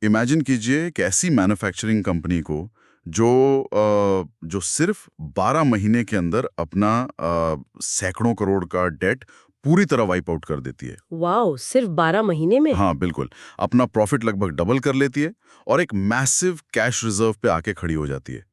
Imagine कीजिए एक ऐसी मैन्युफैक्चरिंग कंपनी को जो जो सिर्फ 12 महीने के अंदर अपना सैकड़ों करोड़ का डेट पूरी तरह वाइप आउट कर देती है। वाओ, सिर्फ 12 महीने में? हाँ बिल्कुल। अपना प्रॉफिट लगभग डबल कर लेती है और एक मैसिव कैश रिजर्व पे आके खड़ी हो जाती है।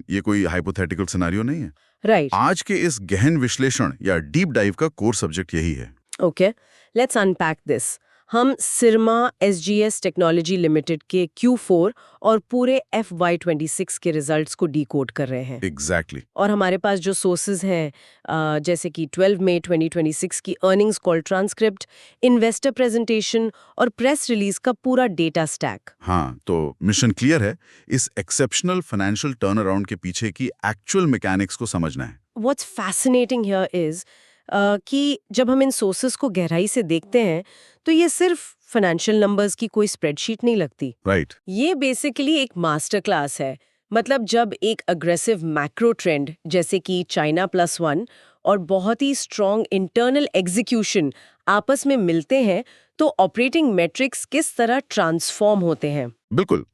ये कोई हाइपोथेटिकल सिनेरियो नहीं है। राइट। आज के इस गहन विश्लेषण या डीप डाइव का कोर सब्जेक्ट यही है। Okay, let's unpack this. हम सिरमा एसजीएस टेक्नोलॉजी लिमिटेड के Q4 और पूरे FY26 के रिजल्ट्स को डीकोड कर रहे हैं। एग्जैक्टली और हमारे पास जो सोर्सेज हैं, जैसे कि 12 मई 2026 की earnings call transcript, investor presentation और प्रेस रिलीज का पूरा डेटा स्टैक। हाँ, तो मिशन क्लियर है। इस एक्सेप्शनल फाइनेंशियल टर्न अराउंड के पीछे की एक्चुअल मैकेनिक्स को समझना है। व्हाट्स फैसिनेटिंग हियर इज कि जब हम इन सोर्सेज को गहराई से देखते हैं तो ये सिर्फ फाइनेंशियल नंबर्स की कोई स्प्रेडशीट नहीं लगती। राइट ये बेसिकली एक मास्टर क्लास है। मतलब जब एक अग्रेसिव मैक्रो ट्रेंड जैसे कि China+1 और बहुत ही स्ट्रॉन्ग इंटरनल एग्जीक्यूशन आपस में मिलते हैं तो ऑपरेटिंग मैट्रिक्स किस तरह ट्रांसफॉर्म होते हैं। बिल्कुल।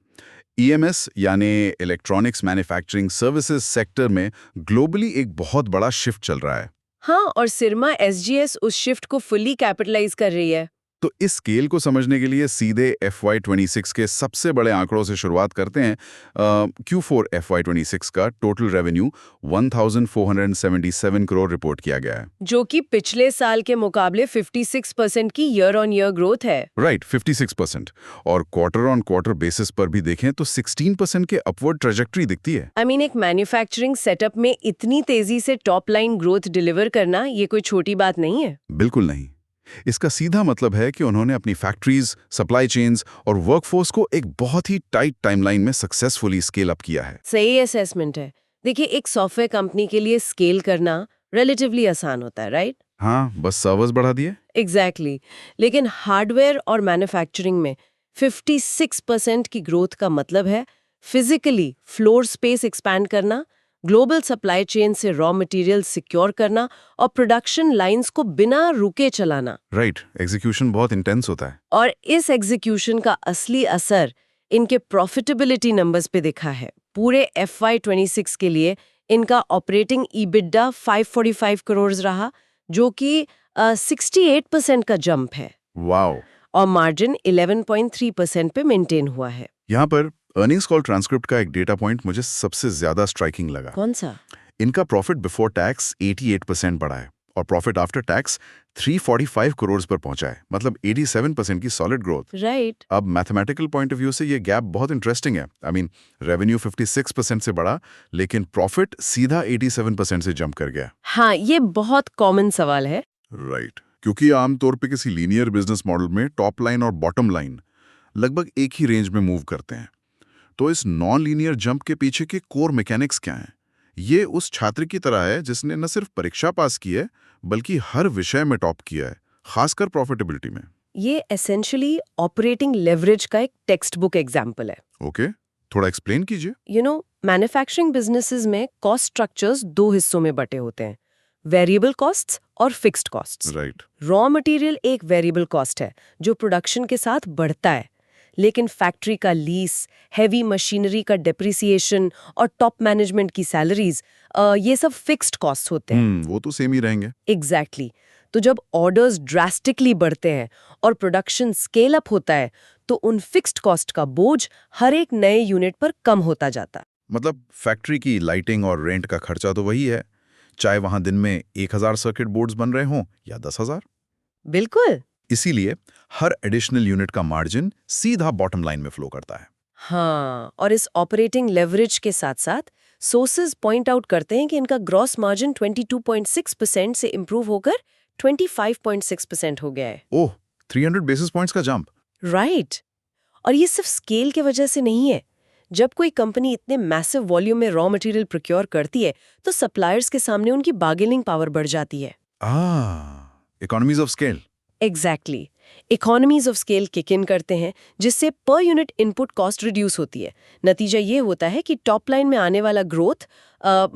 ईएमएस यानी इलेक्ट्रॉनिक्स मैन्युफैक्चरिंग सर्विसेज सेक्टर में ग्लोबली एक बहुत बड़ा शिफ्ट चल रहा है। हाँ, और सिरमा एसजीएस उस शिफ्ट को फुल्ली कैपिटलाइज कर रही है। तो इस स्केल को समझने के लिए सीधे FY26 के सबसे बड़े आंकड़ों से शुरुआत करते हैं। Q4 FY26 का टोटल रेवेन्यू 1477 करोड़ रिपोर्ट किया गया है, जो कि पिछले साल के मुकाबले 56% की ईयर ऑन ईयर ग्रोथ है। राइट 56%। और क्वार्टर ऑन क्वार्टर बेसिस पर भी देखें तो 16% के अपवर्ड ट्रेजेक्ट्री दिखती है। एक मैन्युफैक्चरिंग सेटअप में इतनी तेजी से टॉप लाइन ग्रोथ डिलीवर करना ये कोई छोटी बात नहीं है। बिल्कुल नहीं। इसका सीधा मतलब है कि उन्होंने अपनी फैक्ट्रीज, सप्लाई चेन्स और वर्कफोर्स को एक बहुत ही टाइट टाइमलाइन में सक्सेसफुली स्केल अप किया है। सही असेसमेंट है। देखिए, एक सॉफ्टवेयर कंपनी के लिए स्केल करना रिलेटिवली आसान होता है, राइट? हाँ, बस सर्वर्स बढ़ा दिए। एग्जैक्टली। लेकिन हार्डवेयर और मैन्युफैक्चरिंग में 56% की ग्रोथ का मतलब है फिजिकली फ्लोर स्पेस एक्सपैंड करना, ग्लोबल सप्लाई चेन से रॉ मटेरियल सिक्योर करना और प्रोडक्शन लाइंस को बिना रुके चलाना। राइट, एग्जीक्यूशन बहुत इंटेंस होता है। और इस एग्जीक्यूशन का असली असर इनके प्रॉफिटेबिलिटी नंबर्स पे दिखा है। पूरे FY26 के लिए इनका ऑपरेटिंग EBITDA 545 करोड़ रहा, जो कि 68% का जंप है। वाओ। और मार्जिन 11.3% पे मेंटेन हुआ है। यहाँ पर अर्निंग्स कॉल ट्रांसक्रिप्ट का एक डेटा पॉइंट मुझे सबसे ज्यादा स्ट्राइकिंग लगा। कौन सा? इनका प्रॉफिट बिफोर टैक्स 88% बढ़ा है और प्रॉफिट आफ्टर टैक्स 345 करोड़ पर पहुंचा है, मतलब 87% की सॉलिड ग्रोथ। राइट। अब मैथमेटिकल पॉइंट ऑफ व्यू से ये गैप बहुत इंटरेस्टिंग है। रेवेन्यू 56% से बढ़ा, लेकिन प्रॉफिट सीधा 87% से जंप कर गया। हाँ, ये बहुत कॉमन सवाल है। राइट, क्योंकि आमतौर पे किसी लीनियर बिजनेस मॉडल में टॉप लाइन और बॉटम लाइन लगभग एक ही रेंज में मूव करते हैं। तो इस नॉन लीनियर जंप के पीछे के कोर मैकेनिक्स क्या हैं? ये उस छात्र की तरह है जिसने न सिर्फ परीक्षा पास की है, बल्कि हर विषय में टॉप किया है, खासकर प्रॉफिटेबिलिटी में। ये एसेंशियली ऑपरेटिंग लेवरेज का एक टेक्स्ट बुक एग्जाम्पल है। ओके, थोड़ा एक्सप्लेन कीजिए। मैन्युफैक्चरिंग बिजनेसेस में कॉस्ट स्ट्रक्चर्स दो हिस्सों में बटे होते हैं, वेरिएबल कॉस्ट्स और fixed costs. Right. Raw material एक वेरिएबल कॉस्ट है जो प्रोडक्शन के साथ बढ़ता है, लेकिन फैक्ट्री का लीज, हैवी मशीनरी का डेप्रिसिएशन और टॉप मैनेजमेंट की सैलरीज, ये सब फिक्स्ड कॉस्ट होते हैं। वो तो सेम ही रहेंगे। एग्जैक्टली। तो जब ऑर्डर्स ड्रास्टिकली बढ़ते हैं और प्रोडक्शन स्केल अप होता है तो उन फिक्स्ड कॉस्ट का बोझ हर एक नए यूनिट पर कम होता जाता। मतलब फैक्ट्री की लाइटिंग और रेंट का खर्चा तो वही है, चाहे वहां दिन में 1000 सर्किट बोर्ड्स बन रहे हों या 10,000। बिल्कुल। इसीलिए हर एडिशनल यूनिट का मार्जिन सीधा बॉटम लाइन में फ्लो करता है। हाँ, और इस ऑपरेटिंग लेवरेज के साथ साथ सोर्सेज पॉइंट आउट करते हैं कि इनका ग्रॉस मार्जिन 22.6% से इंप्रूव होकर 25.6% हो गया है। ओह, 300 बेसिस पॉइंट्स का जंप। राइट। और ये सिर्फ स्केल की वजह से नहीं है। जब कोई कंपनी इतने मैसिव वॉल्यूम में रॉ मटेरियल प्रोक्योर करती है तो सप्लायर्स के सामने उनकी बार्गेनिंग पावर बढ़ जाती है। Economies of scale. Exactly. Economies of scale kick in करते हैं, जिससे per unit input cost reduce होती है। नतीजा ये होता है कि टॉप लाइन में आने वाला ग्रोथ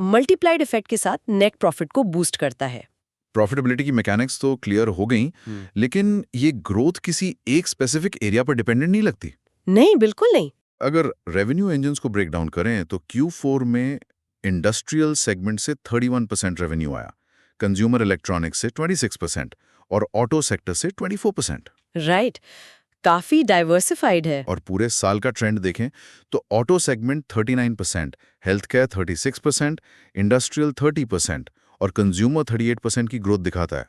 मल्टीप्लाइड इफेक्ट के साथ नेट प्रॉफिट को बूस्ट करता है। प्रॉफिटेबिलिटी की मैकेनिक्स तो क्लियर हो गई, लेकिन ये ग्रोथ किसी एक स्पेसिफिक एरिया पर डिपेंडेंट नहीं लगती। नहीं, बिल्कुल नहीं। अगर रेवेन्यू इंजन्स को ब्रेक डाउन करें तो Q4 में इंडस्ट्रियल सेगमेंट से 31% रेवेन्यू आया, कंज्यूमर इलेक्ट्रॉनिक्स से 26% और ऑटो सेक्टर से 24%। राइट, काफी डाइवर्सिफाइड है। और पूरे साल का ट्रेंड देखें तो auto segment 39%, health care 36%, industrial 30% और कंज्यूमर 38% की ग्रोथ दिखाता है।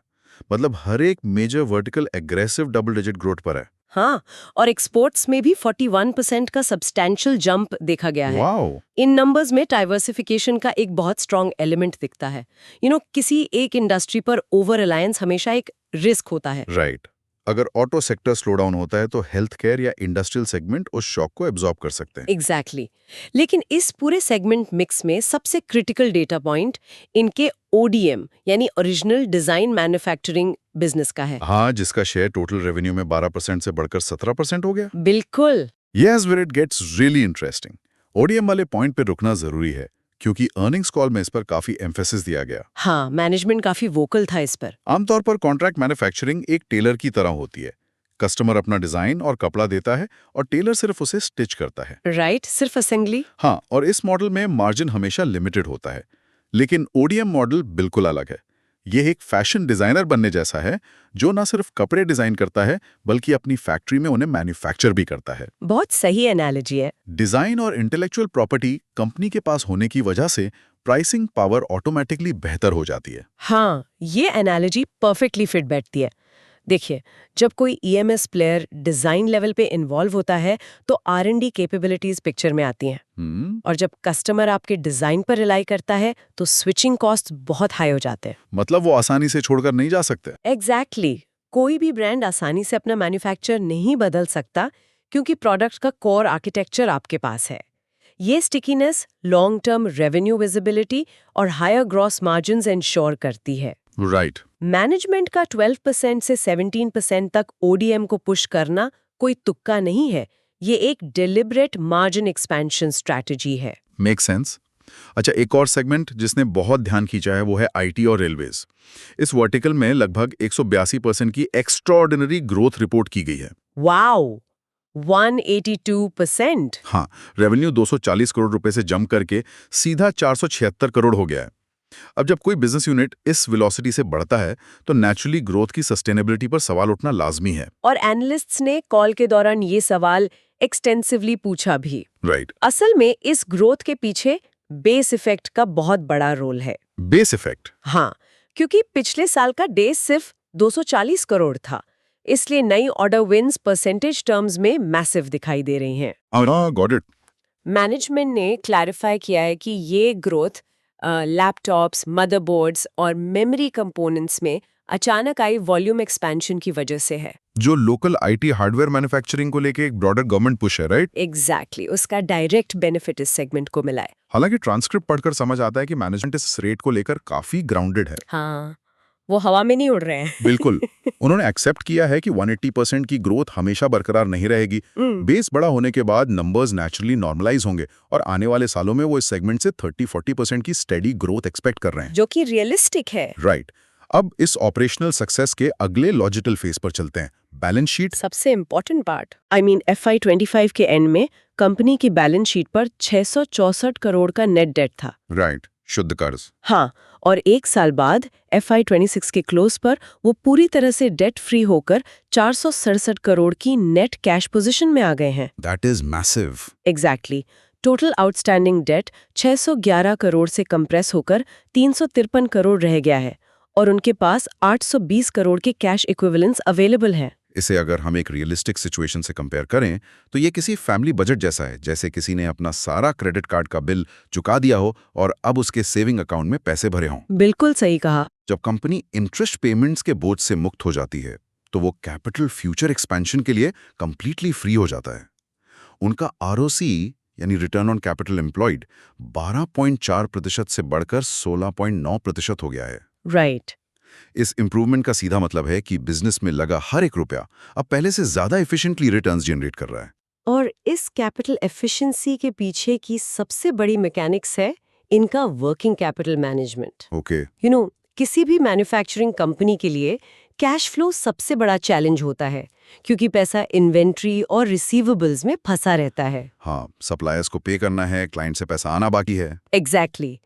मतलब हर एक major vertical aggressive double digit growth पर है। हाँ, और एक्सपोर्ट्स में भी 41% का सब्सटैंशियल जंप देखा गया है। वाओ! इन नंबर्स में डाइवर्सिफिकेशन का एक बहुत स्ट्रांग एलिमेंट दिखता है। किसी एक इंडस्ट्री पर ओवर रिलायंस हमेशा एक रिस्क होता है। राइट। अगर ऑटो सेक्टर स्लो डाउन होता है तो हेल्थ केयर या इंडस्ट्रियल सेगमेंट उस शॉक को एब्जॉर्ब कर सकते हैं। एग्जैक्टली लेकिन इस पूरे सेगमेंट मिक्स में सबसे क्रिटिकल डेटा पॉइंट इनके ODM यानी ओरिजिनल डिजाइन मैन्युफैक्चरिंग बिजनेस का है। हाँ, जिसका शेयर टोटल रेवेन्यू में 12% से बढ़कर 17% हो गया। बिल्कुल। Yes, where it gets really interesting. ODM वाले पॉइंट पे रुकना जरूरी है क्योंकि अर्निंग्स कॉल में इस पर काफी एम्फेसिस दिया गया। हाँ, मैनेजमेंट काफी वोकल था इस पर। आमतौर पर कॉन्ट्रैक्ट मैन्युफैक्चरिंग एक टेलर की तरह होती है। कस्टमर अपना डिजाइन और कपड़ा देता है और टेलर सिर्फ उसे स्टिच करता है। राइट, सिर्फ असेंबली। हाँ, और इस मॉडल में मार्जिन हमेशा लिमिटेड होता है। लेकिन ODM मॉडल बिल्कुल अलग है। यह एक फैशन डिजाइनर बनने जैसा है जो न सिर्फ कपड़े डिजाइन करता है बल्कि अपनी फैक्ट्री में उन्हें मैन्युफैक्चर भी करता है। बहुत सही एनालॉजी है। डिजाइन और इंटेलेक्चुअल प्रॉपर्टी कंपनी के पास होने की वजह से प्राइसिंग पावर ऑटोमेटिकली बेहतर हो जाती है। हाँ, ये एनालॉजी परफेक्टली फिट बैठती है। देखिए, जब कोई EMS प्लेयर डिजाइन लेवल पे इन्वॉल्व होता है तो R&D कैपेबिलिटीज पिक्चर में आती हैं। और जब कस्टमर आपके डिजाइन पर रिलाई करता है तो स्विचिंग कॉस्ट बहुत हाई हो जाते हैं। मतलब वो आसानी से छोड़कर नहीं जा सकते। एग्जैक्टली कोई भी ब्रांड आसानी से अपना मैन्युफैक्चर नहीं बदल सकता क्योंकि प्रोडक्ट का कोर आर्किटेक्चर आपके पास है। ये stickiness long term revenue visibility और हायर ग्रॉस मार्जिन्स इंश्योर करती है। राइट। मैनेजमेंट का 12% से 17% तक ODM को पुश करना कोई तुक्का नहीं है। ये एक डिलिबरेट मार्जिन एक्सपेंशन स्ट्रैटेजी है। Make sense. अच्छा, एक और सेगमेंट जिसने बहुत ध्यान खींचा है वो है IT और रेलवेज। इस वर्टिकल में लगभग 182% की एक्स्ट्राऑर्डिनरी ग्रोथ रिपोर्ट की गई है। वाओ, 182%। हाँ, रेवेन्यू 240 करोड़ रुपए से जंप करके सीधा 476 करोड़ हो गया है। अब जब कोई बिजनेस यूनिट इस वेलोसिटी से बढ़ता है तो नेचुरली ग्रोथ की सस्टेनेबिलिटी पर सवाल उठना लाजमी है। और एनालिस्ट्स ने कॉल के दौरान ये सवाल एक्सटेंसिवली पूछा भी। राइट। असल में इस ग्रोथ के पीछे बेस इफेक्ट का बहुत बड़ा रोल है। Base effect? हाँ, क्योंकि पिछले साल का बेस सिर्फ 240 करोड़ था, इसलिए नई ऑर्डर विन्स परसेंटेज टर्म्स में मैसिव दिखाई दे रही हैं। Got it. मैनेजमेंट ने क्लैरिफाई किया है कि ये ग्रोथ लैपटॉप्स, मदरबोर्ड्स और मेमोरी कंपोनेंट्स में अचानक आई वॉल्यूम एक्सपेंशन की वजह से है। जो लोकल IT हार्डवेयर मैन्युफैक्चरिंग को लेके एक ब्रॉडर गवर्नमेंट पुश है, राइट? एग्जैक्टली उसका डायरेक्ट बेनिफिट इस सेगमेंट को मिला है। हालांकि ट्रांसक्रिप्ट पढ़कर समझ आता है कि मैनेजमेंट इस रेट को लेकर काफी ग्राउंडेड है। हाँ, वो हवा में नहीं उड़ रहे हैं। बिल्कुल। उन्होंने एक्सेप्ट किया है कि 180% की ग्रोथ हमेशा बरकरार नहीं रहेगी। बेस बड़ा होने के बाद नंबर्स नेचुरली नॉर्मलाइज होंगे और आने वाले सालों में वो इस सेगमेंट से 30-40% की स्टेडी ग्रोथ एक्सपेक्ट कर रहे हैं, जो कि रियलिस्टिक है। राइट। अब इस ऑपरेशनल सक्सेस के अगले लॉजिकल फेज पर चलते हैं, बैलेंस शीट। सबसे इम्पोर्टेंट पार्ट, FY 25 के एंड में कंपनी की बैलेंस शीट पर 664 करोड़ का नेट डेट था। राइट, शुद्ध कर्ज। हाँ, और एक साल बाद FY 26 के क्लोज पर वो पूरी तरह से डेट फ्री होकर 467 करोड़ की नेट कैश पोजीशन में आ गए हैं। That is massive. Exactly total outstanding date 611 crore से कंप्रेस होकर 353 करोड़ रह गया है और उनके पास 820 करोड़ के कैश इक्विवेलेंट्स अवेलेबल हैं। इसे अगर हम एक रियलिस्टिक सिचुएशन से कंपेयर करें तो ये किसी फैमिली बजट जैसा है, जैसे किसी ने अपना सारा क्रेडिट कार्ड का बिल चुका दिया हो और अब उसके सेविंग अकाउंट में पैसे भरे हों। बिल्कुल सही कहा। जब कंपनी इंटरेस्ट पेमेंट्स के बोझ से मुक्त हो जाती है तो वो कैपिटल फ्यूचर एक्सपेंशन के लिए कंप्लीटली फ्री हो जाता है। उनका ROC यानी रिटर्न ऑन कैपिटल एम्प्लॉयड 12.4% से बढ़कर 16.9% हो गया है। राइट। इस इंप्रूवमेंट का सीधा मतलब है कि बिजनेस में लगा हर एक रुपया अब पहले से ज्यादा एफिशिएंटली रिटर्न्स जनरेट कर रहा है। और इस कैपिटल एफिशिएंसी के पीछे की सबसे बड़ी मैकेनिक्स है इनका वर्किंग कैपिटल मैनेजमेंट। ओके। किसी भी मैन्युफैक्चरिंग कंपनी के लिए कैश फ्लो सबसे बड़ा चैलेंज होता है, क्योंकि पैसा इन्वेंट्री और रिसीवेबल्स में फंसा रहता है। हाँ, सप्लायर्स को पे करना है, क्लाइंट से पैसा आना बाकी है। एग्जैक्टली।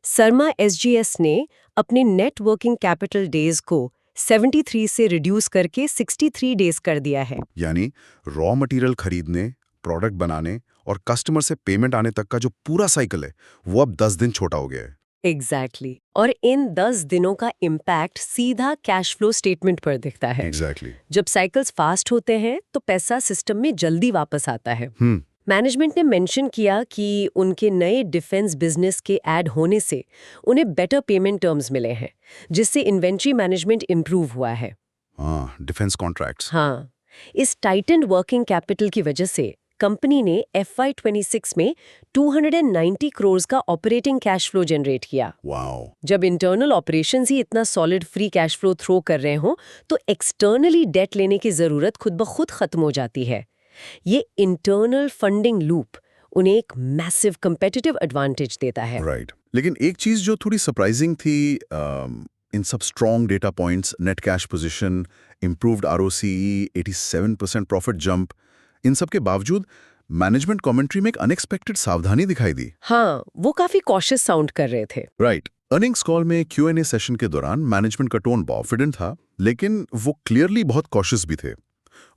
शर्मा एसजीएस ने अपने नेट वर्किंग कैपिटल डेज को 73 से रिड्यूस करके 63 डेज कर दिया है। यानी रॉ मटेरियल खरीदने, प्रोडक्ट बनाने और कस्टमर से पेमेंट आने तक का जो पूरा साइकिल है वो अब 10 दिन छोटा हो गया है। एग्जैक्टली। और इन 10 दिनों का इम्पैक्ट सीधा कैश फ्लो स्टेटमेंट पर दिखता है। एग्जैक्टली। जब साइकिल्स फास्ट होते हैं तो पैसा सिस्टम में जल्दी वापस आता है। मैनेजमेंट ने मेंशन किया कि उनके नए डिफेंस बिजनेस के ऐड होने से उन्हें बेटर पेमेंट टर्म्स मिले हैं, जिससे इन्वेंट्री मैनेजमेंट इंप्रूव हुआ है। हाँ, डिफेंस कॉन्ट्रैक्ट्स। हाँ, इस टाइटन्ड वर्किंग कैपिटल की वजह से कंपनी ने FY26 में 290 करोड़ का ऑपरेटिंग कैश फ्लो जनरेट किया। वाओ। जब इंटरनल ऑपरेशंस ही इतना solid free cash flow through कर रहे हो तो एक्सटर्नली डेट लेने की जरूरत खुद ब खुद खत्म हो जाती है। ये इंटरनल फंडिंग लूप उन्हें एक मैसिव कंपेटिटिव एडवांटेज देता है। राइट। लेकिन एक चीज जो थोड़ी सरप्राइजिंग थी, इन सब strong data points, net cash position, improved ROCE, 87% profit jump, इन सब के बावजूद मैनेजमेंट कमेंट्री में एक अनएक्सपेक्टेड सावधानी दिखाई दी। हाँ, वो काफी कॉशियस साउंड कर रहे थे। राइट। अर्निंग्स कॉल में Q&A सेशन के दौरान मैनेजमेंट का टोन कॉन्फिडेंट था, लेकिन वो क्लियरली बहुत कॉशियस भी थे।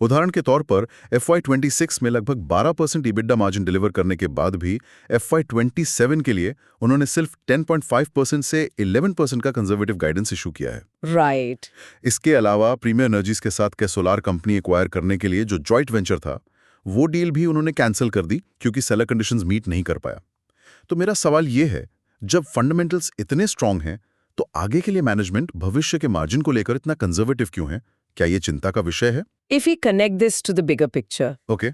उदाहरण के तौर पर FY26 में लगभग 12% EBITDA मार्जिन डिलीवर करने के बाद भी FY27 के लिए उन्होंने सिर्फ 10.5% से 11% का कंजर्वेटिव गाइडेंस इशू किया है। राइट। इसके अलावा प्रीमियर एनर्जीज के साथ कैसोलार कंपनी एक्वायर करने के लिए जो जॉइंट वेंचर था, वो डील भी उन्होंने कैंसिल कर दी क्योंकि सेलर कंडीशंस मीट नहीं कर पाया। तो मेरा सवाल ये है, जब फंडामेंटल्स इतने स्ट्रांग हैं तो आगे के लिए मैनेजमेंट भविष्य के मार्जिन को लेकर इतना कंजर्वेटिव क्यों है? क्या ये चिंता का विषय है? If we connect this to the bigger picture, okay.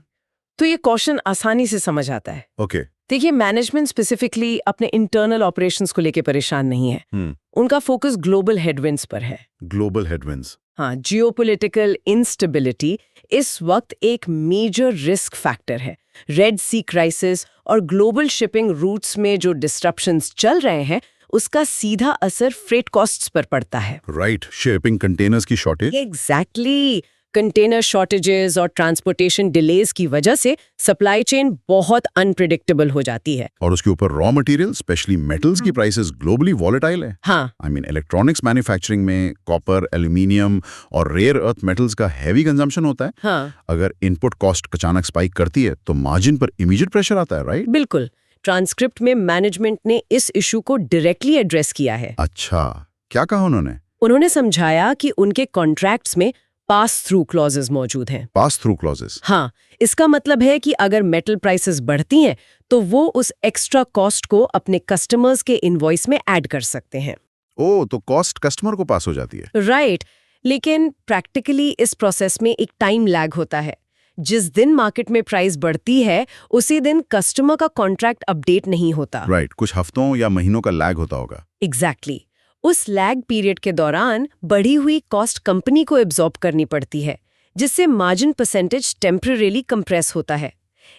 तो ये क्वेश्चन आसानी से समझ आता है। ओके। देखिए, मैनेजमेंट स्पेसिफिकली अपने इंटरनल ऑपरेशंस को लेकर परेशान नहीं है। उनका फोकस ग्लोबल हेडविंड्स पर है। Global headwinds. हाँ, जियोपॉलिटिकल इंस्टेबिलिटी इस वक्त एक मेजर रिस्क फैक्टर है। रेड सी क्राइसिस और ग्लोबल शिपिंग रूट्स में जो डिस्ट्रप्शंस चल रहे हैं, उसका सीधा असर फ्रेट कॉस्ट्स पर पड़ता है। राइट। शिपिंग कंटेनर्स की शॉर्टेज। एग्जैक्टली। कंटेनर शॉर्टेजेस और ट्रांसपोर्टेशन डिलेज की वजह से सप्लाई चेन बहुत अनप्रिडिक्टेबल हो जाती है। और उसके ऊपर रॉ मटेरियल, स्पेशली मेटल्स की प्राइसेस ग्लोबली वॉलेटाइल है। हाँ, इलेक्ट्रॉनिक्स मैन्युफैक्चरिंग में कॉपर, एल्यूमिनियम और रेयर अर्थ मेटल्स का हैवी कंजम्पशन होता है। हाँ, अगर इनपुट कॉस्ट अचानक स्पाइक करती है तो मार्जिन पर इमीडिएट प्रेशर आता है, राइट? बिल्कुल। ट्रांसक्रिप्ट में मैनेजमेंट ने इस इशू को डायरेक्टली एड्रेस किया है। अच्छा, क्या कहा उन्होंने? उन्होंने समझाया कि उनके कॉन्ट्रैक्ट्स में पास थ्रू क्लॉजेस मौजूद हैं। Pass through clauses. हाँ, इसका मतलब है कि अगर मेटल प्राइसेस बढ़ती हैं तो वो उस एक्स्ट्रा कॉस्ट को अपने कस्टमर्स के इनवॉइस में ऐड कर सकते हैं। ओ, तो कॉस्ट कस्टमर को पास हो जाती है। राइट। लेकिन प्रैक्टिकली इस प्रोसेस में एक टाइम लैग होता है। जिस दिन मार्केट में प्राइस बढ़ती है उसी दिन कस्टमर का कॉन्ट्रैक्ट अपडेट नहीं होता। राइट। कुछ हफ्तों या महीनों का लैग होता होगा। एग्जैक्टली। उस लैग पीरियड के दौरान बढ़ी हुई कॉस्ट कंपनी को एब्जॉर्ब करनी पड़ती है, जिससे मार्जिन परसेंटेज टेम्परेरीली कंप्रेस होता है।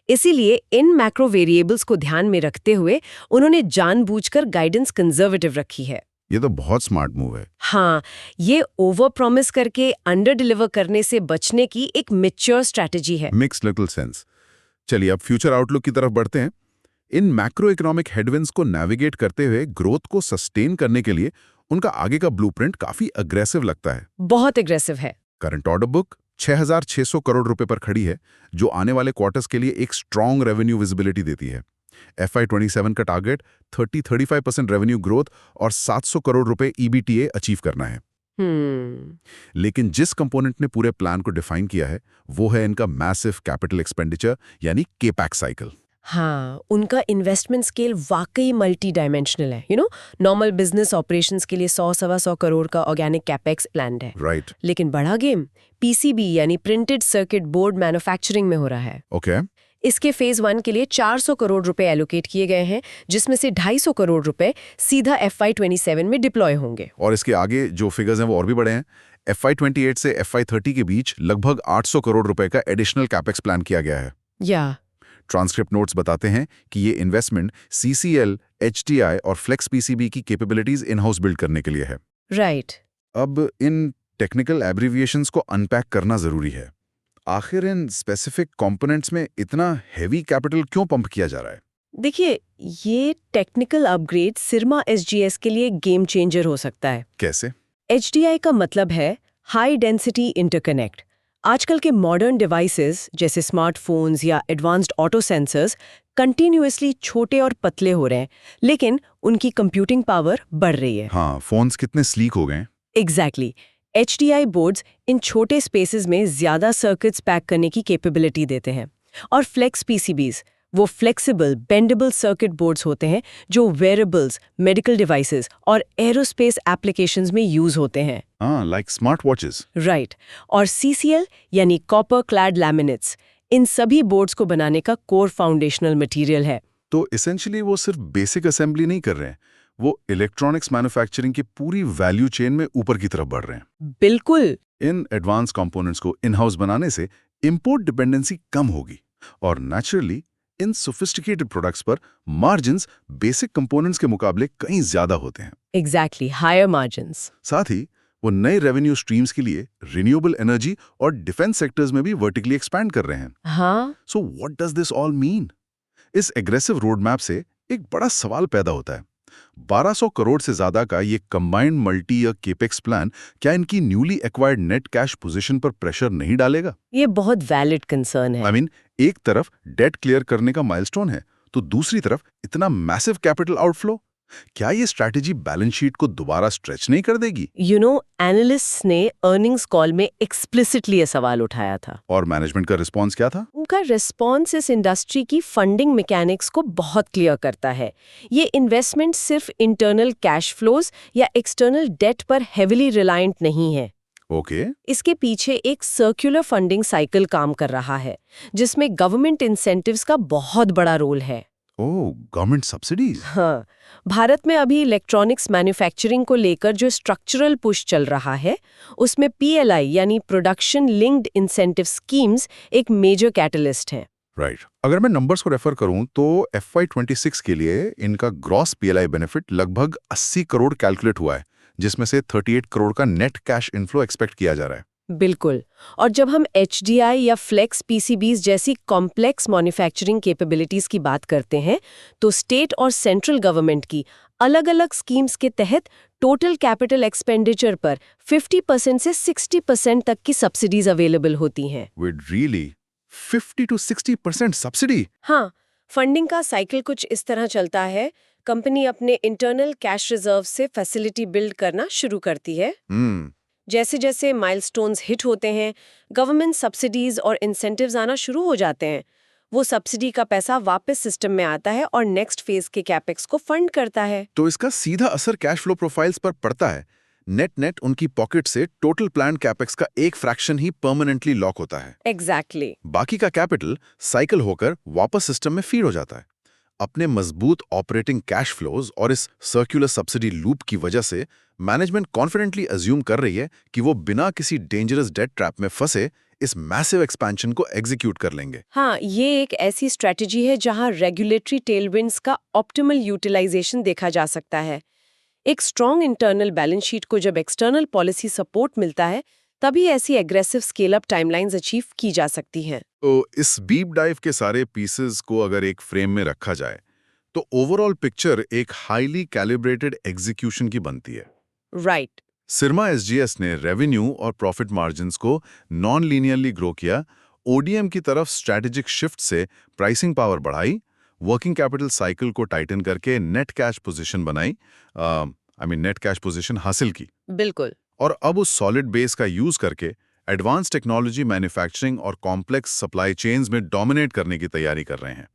इसीलिए इन मैक्रो वेरिएबल्स को ध्यान में रखते हुए उन्होंने जानबूझकर गाइडेंस कंजर्वेटिव रखी है। ये तो बहुत स्मार्ट मूव है। हाँ, ये ओवर प्रॉमिस करके अंडर डिलीवर करने से बचने की एक मैच्योर स्ट्रैटेजी है। Mix little sense. चलिए अब फ्यूचर आउटलुक की तरफ बढ़ते हैं। इन मैक्रो इकोनॉमिक हेडविंड्स को नेविगेट करते हुए ग्रोथ को सस्टेन करने के लिए उनका आगे का ब्लूप्रिंट काफी अग्रेसिव लगता है। बहुत एग्रेसिव है। करंट ऑर्डर बुक 6,600 करोड़ रुपए पर खड़ी है, जो आने वाले क्वार्टर्स के लिए एक स्ट्रॉन्ग रेवेन्यू विजिबिलिटी देती है। FY27 का टारगेट 30-35% रेवेन्यू ग्रोथ और 700 करोड़ रुपए EBTA अचीव करना है। लेकिन जिस कंपोनेंट ने पूरे प्लान को डिफाइन किया है वो है इनका मैसिव कैपिटल एक्सपेंडिचर यानी केपैक साइकिल। हाँ, उनका इन्वेस्टमेंट स्केल वाकई मल्टी डायमेंशनल है। नॉर्मल बिजनेस ऑपरेशंस के लिए 100-125 करोड़ का ऑर्गेनिक कैपेक्स प्लान्ड है। राइट। लेकिन बड़ा गेम PCB यानी प्रिंटेड सर्किट बोर्ड मैन्युफैक्चरिंग में हो रहा है। ओके। इसके फेज 1 के लिए 400 करोड़ रुपए एलोकेट किए गए हैं, जिसमें से 250 करोड़ रुपए सीधा FY27 में डिप्लॉय होंगे। और इसके आगे जो फिगर्स हैं वो और भी बड़े हैं। FY28 से FY30 के बीच लगभग 800 करोड़ रुपए का एडिशनल कैपेक्स प्लान किया गया है। या ट्रांसक्रिप्ट नोट्स बताते हैं कि ये इन्वेस्टमेंट CCL, HTI और फ्लेक्स PCB की कैपेबिलिटीज इन हाउस बिल्ड करने के लिए है। राइट। अब इन टेक्निकल एब्रिविएशंस को अनपैक करना जरूरी है। आखिर इन स्पेसिफिक कंपोनेंट्स में इतना हैवी कैपिटल क्यों पंप किया जा रहा है? देखिए, ये टेक्निकल अपग्रेड सिरमा एसजीएस के लिए गेम चेंजर हो सकता है। कैसे? एचडीआई का मतलब है हाई डेंसिटी इंटरकनेक्ट। आजकल के मॉडर्न डिवाइसेस जैसे स्मार्टफोन्स या एडवांस्ड ऑटो सेंसर्स कंटिन्यूअसली छोटे और पतले हो रहे हैं, लेकिन उनकी कंप्यूटिंग पावर बढ़ रही है। हाँ, फोन्स कितने स्लीक हो गए हैं। एग्जैक्टली। एचडीआई बोर्ड्स इन छोटे स्पेसेस में ज्यादा सर्किट्स पैक करने की कैपेबिलिटी देते हैं। और फ्लेक्स पीसीबीज, वो फ्लेक्सिबल बेंडेबल सर्किट बोर्ड्स होते हैं जो वेयरेबल्स, मेडिकल डिवाइसेस और एरोस्पेस एप्लीकेशंस में यूज होते हैं। हाँ, लाइक स्मार्ट वॉचेस। राइट। और सीसीएल यानी कॉपर क्लैड लैमिनेट्स इन सभी बोर्ड्स को बनाने का कोर फाउंडेशनल मटेरियल है। तो एसेंशियली वो सिर्फ बेसिक असेंबली नहीं कर रहे हैं, वो इलेक्ट्रॉनिक्स मैन्युफैक्चरिंग की पूरी वैल्यू चेन में ऊपर की तरफ बढ़ रहे हैं। बिल्कुल। इन एडवांस कंपोनेंट्स को इन हाउस बनाने से इंपोर्ट डिपेंडेंसी कम होगी और नेचुरली इन सोफिस्टिकेटेड प्रोडक्ट्स पर मार्जिन्स बेसिक कंपोनेंट्स के मुकाबले कहीं ज्यादा होते हैं। Exactly, higher margins. साथ ही वो नए रेवेन्यू स्ट्रीम्स के लिए रिन्यूएबल एनर्जी और डिफेंस सेक्टर्स में भी वर्टिकली एक्सपैंड कर रहे हैं। हाँ। So what does this all mean? इस एग्रेसिव रोड मैप से एक बड़ा सवाल पैदा होता है। 1200 करोड़ से ज्यादा का ये combined multi year capex plan क्या इनकी newly acquired net cash position पर प्रेशर नहीं डालेगा? ये बहुत वैलिड कंसर्न है। I mean, एक तरफ डेट क्लियर करने का माइलस्टोन है, तो दूसरी तरफ इतना मैसिव कैपिटल आउटफ्लो। क्या ये स्ट्रैटेजी बैलेंस शीट को दोबारा स्ट्रेच नहीं कर देगी? एनालिस्ट्स ने अर्निंग्स कॉल में एक्सप्लिसिटली ये सवाल उठाया था। और मैनेजमेंट का रिस्पॉन्स क्या था? उनका रिस्पॉन्स इस इंडस्ट्री की फंडिंग मैकेनिक्स को बहुत क्लियर करता है। ये इन्वेस्टमेंट सिर्फ इंटरनल कैश फ्लोज या एक्सटर्नल डेट पर हेविली रिलायंट नहीं है। ओके। इसके पीछे एक सर्कुलर फंडिंग साइकिल काम कर रहा है, जिसमें गवर्नमेंट इंसेंटिव्स का बहुत बड़ा रोल है। ओह, गवर्नमेंट सब्सिडीज। हाँ, भारत में अभी इलेक्ट्रॉनिक्स मैन्युफैक्चरिंग को लेकर जो स्ट्रक्चरल पुश चल रहा है, उसमें पीएलआई यानी प्रोडक्शन लिंक्ड इंसेंटिव स्कीम्स एक मेजर कैटलिस्ट है। राइट। अगर मैं नंबर्स को रेफर करूं तो FY26 के लिए इनका ग्रॉस पीएलआई बेनिफिट लगभग 80 करोड़ कैलकुलेट हुआ है, जिसमें से 38 करोड़ का नेट कैश इनफ्लो एक्सपेक्ट किया जा रहा है। बिल्कुल। और जब हम एचडीआई या फ्लेक्स पीसीबीज जैसी कॉम्प्लेक्स मैन्युफैक्चरिंग कैपेबिलिटीज की बात करते हैं, तो स्टेट और सेंट्रल गवर्नमेंट की अलग-अलग स्कीम्स के तहत टोटल कैपिटल एक्सपेंडिचर पर 50% से 60% तक की सब्सिडीज अवेलेबल होती हैं। With really 50 to 60% subsidy? हाँ, फंडिंग का साइकिल कुछ इस तरह चलता है। कंपनी अपने इंटरनल कैश रिजर्व से फैसिलिटी बिल्ड करना शुरू करती है। जैसे जैसे माइलस्टोन्स हिट होते हैं, गवर्नमेंट सब्सिडीज और इंसेंटिव्स आना शुरू हो जाते हैं। वो सब्सिडी का पैसा वापस सिस्टम में आता है और नेक्स्ट फेज के कैपेक्स को फंड करता है। तो इसका सीधा असर कैश फ्लो प्रोफाइल्स पर पड़ता है। नेट उनकी पॉकेट से टोटल प्लान कैपेक्स का एक फ्रैक्शन ही परमानेंटली लॉक होता है। एग्जैक्टली। बाकी का कैपिटल साइकिल होकर वापस सिस्टम में फीड हो जाता है। अपने मजबूत ऑपरेटिंग कैश फ्लोज और इस सर्कुलर सब्सिडी लूप की वजह से मैनेजमेंट कॉन्फिडेंटली अज्यूम कर रही है कि वो बिना किसी डेंजरस डेट ट्रैप में फंसे इस मैसिव एक्सपेंशन को एग्जीक्यूट कर लेंगे। हाँ, ये एक ऐसी स्ट्रेटजी है जहां रेगुलेटरी टेलविंड्स का ऑप्टिमल यूटिलाइजेशन देखा जा सकता है। एक स्ट्रॉन्ग इंटरनल बैलेंस शीट को जब एक्सटर्नल पॉलिसी सपोर्ट मिलता है, तभी ऐसी aggressive scale up timelines achieve की जा सकती हैं। तो इस डीप डाइव के सारे पीसेस को अगर एक फ्रेम में रखा जाए तो ओवरऑल पिक्चर एक हाईली कैलिब्रेटेड एग्जीक्यूशन की बनती है। राइट। सिरमा एसजीएस ने रेवेन्यू और प्रॉफिट मार्जिन्स को नॉन लीनियरली ग्रो किया, ओडीएम की तरफ स्ट्रैटेजिक शिफ्ट से प्राइसिंग पावर बढ़ाई, वर्किंग कैपिटल साइकिल को टाइटन करके नेट कैश पोजीशन बनाई, नेट कैश पोजीशन हासिल की। बिल्कुल। और अब उस सॉलिड बेस का यूज करके एडवांस टेक्नोलॉजी मैन्युफैक्चरिंग और कॉम्प्लेक्स सप्लाई चेन्स में डोमिनेट करने की तैयारी कर रहे हैं।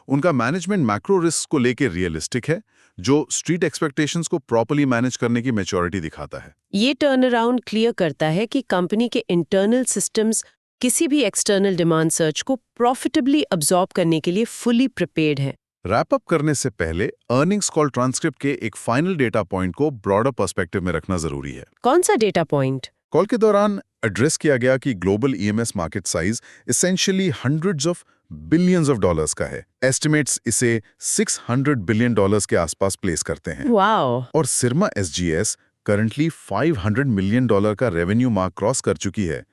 उनका मैनेजमेंट मैक्रो रिस्क को लेकर रियलिस्टिक है, जो स्ट्रीट एक्सपेक्टेशंस को प्रॉपर्ली मैनेज करने की मैच्योरिटी दिखाता है। ये टर्न अराउंड क्लियर करता है कि कंपनी के इंटरनल सिस्टम्स किसी भी एक्सटर्नल डिमांड सर्च को प्रॉफिटेबली अब्सॉर्ब करने के लिए फुली प्रिपेयर्ड हैं। रैप अप करने से पहले अर्निंग्स कॉल ट्रांसक्रिप्ट के एक फाइनल डेटा पॉइंट को ब्रॉडर पर्सपेक्टिव में रखना जरूरी है। कौन सा डेटा पॉइंट? कॉल के दौरान एड्रेस किया गया कि global EMS market size essentially hundreds of billions of dollars का है। एस्टिमेट्स इसे $600 बिलियन के आसपास प्लेस करते हैं। वाओ। और सिरमा एसजीएस करंटली $500 मिलियन का रेवेन्यू मार्क क्रॉस कर चुकी है।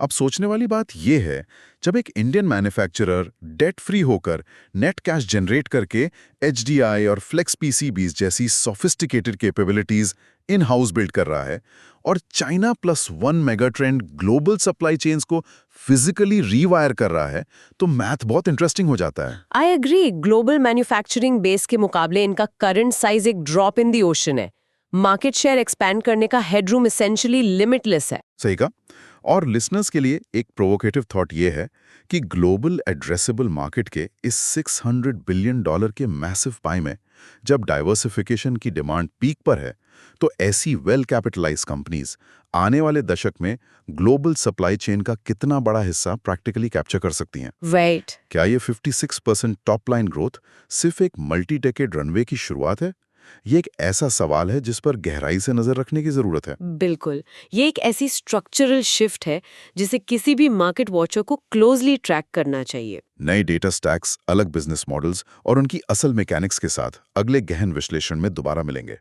अब सोचने वाली बात यह है, जब एक इंडियन मैन्युफैक्चरर डेट फ्री होकर नेट कैश जनरेट करके एचडीआई और फ्लेक्स पीसीबीज जैसी sophisticated capabilities in house build कर रहा है और China plus one mega trend global supply chains को फिजिकली रीवायर कर रहा है, तो मैथ बहुत इंटरेस्टिंग हो जाता है। I agree, global manufacturing base के मुकाबले इनका करंट साइज एक ड्रॉप इन द ओशन है। मार्केट शेयर एक्सपैंड करने का हेडरूम एसेंशियली लिमिटलेस है। सही कहा। और लिसनर्स के लिए एक प्रोवोकेटिव थॉट ये है कि ग्लोबल एड्रेसेबल मार्केट के इस $600 बिलियन के मैसिव पाई में जब डाइवर्सिफिकेशन की डिमांड पीक पर है, तो ऐसी वेल कैपिटलाइज कंपनीज आने वाले दशक में ग्लोबल सप्लाई चेन का कितना बड़ा हिस्सा प्रैक्टिकली कैप्चर कर सकती हैं। राइट। क्या ये 56% टॉप लाइन ग्रोथ सिर्फ एक मल्टी डेकेड रनवे की शुरुआत है? ये एक ऐसा सवाल है जिस पर गहराई से नजर रखने की जरूरत है। बिल्कुल, ये एक ऐसी स्ट्रक्चरल शिफ्ट है जिसे किसी भी मार्केट वॉचर को क्लोजली ट्रैक करना चाहिए। नए डेटा स्टैक्स, अलग बिजनेस मॉडल्स और उनकी असल मैकेनिक्स के साथ अगले गहन विश्लेषण में दोबारा मिलेंगे।